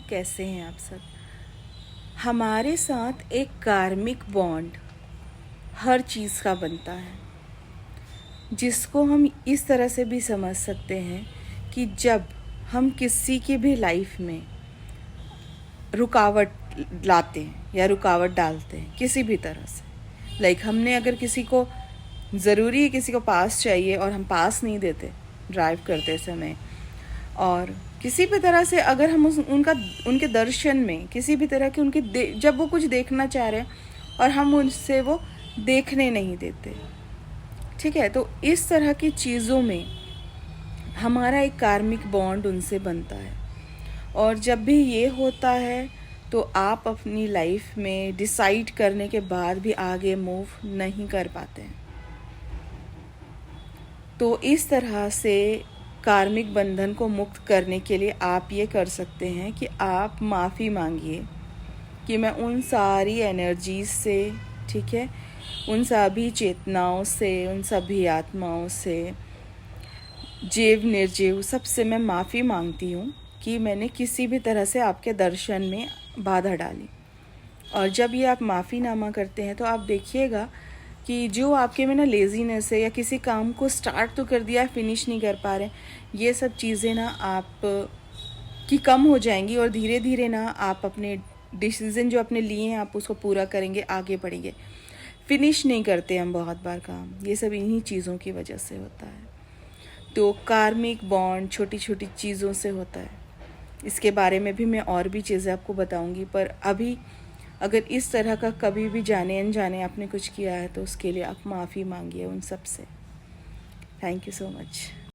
कैसे हैं आप सब। हमारे साथ एक कार्मिक बॉन्ड हर चीज़ का बनता है, जिसको हम इस तरह से भी समझ सकते हैं कि जब हम किसी की भी लाइफ में रुकावट लाते हैं या रुकावट डालते हैं किसी भी तरह से, लाइक हमने अगर किसी को ज़रूरी है किसी को पास चाहिए और हम पास नहीं देते ड्राइव करते समय, और किसी भी तरह से अगर हम उनके दर्शन में किसी भी तरह के जब वो कुछ देखना चाह रहे हैं और हम उनसे वो देखने नहीं देते, ठीक है, तो इस तरह की चीज़ों में हमारा एक कार्मिक बॉन्ड उनसे बनता है। और जब भी ये होता है तो आप अपनी लाइफ में डिसाइड करने के बाद भी आगे मूव नहीं कर पाते हैं। तो इस तरह से कार्मिक बंधन को मुक्त करने के लिए आप ये कर सकते हैं कि आप माफ़ी मांगिए कि मैं उन सारी एनर्जीज से, ठीक है, उन सभी चेतनाओं से, उन सभी आत्माओं से, जीव निर्जीव, सबसे मैं माफ़ी मांगती हूँ कि मैंने किसी भी तरह से आपके दर्शन में बाधा डाली। और जब ये आप माफ़ीनामा करते हैं तो आप देखिएगा कि जो आपके में ना लेज़ीनेस है या किसी काम को स्टार्ट तो कर दिया फिनिश नहीं कर पा रहे, ये सब चीज़ें ना आप की कम हो जाएंगी और धीरे धीरे ना आप अपने डिसीज़न जो आपने लिए हैं आप उसको पूरा करेंगे, आगे बढ़ेंगे। फिनिश नहीं करते हम बहुत बार काम, ये सब इन्हीं चीज़ों की वजह से होता है। तो कार्मिक बॉन्ड छोटी छोटी चीज़ों से होता है। इसके बारे में भी मैं और भी चीज़ें आपको बताऊंगी, पर अभी अगर इस तरह का कभी भी जाने अनजाने आपने कुछ किया है तो उसके लिए आप माफ़ी मांगिए उन सब से। Thank you so much.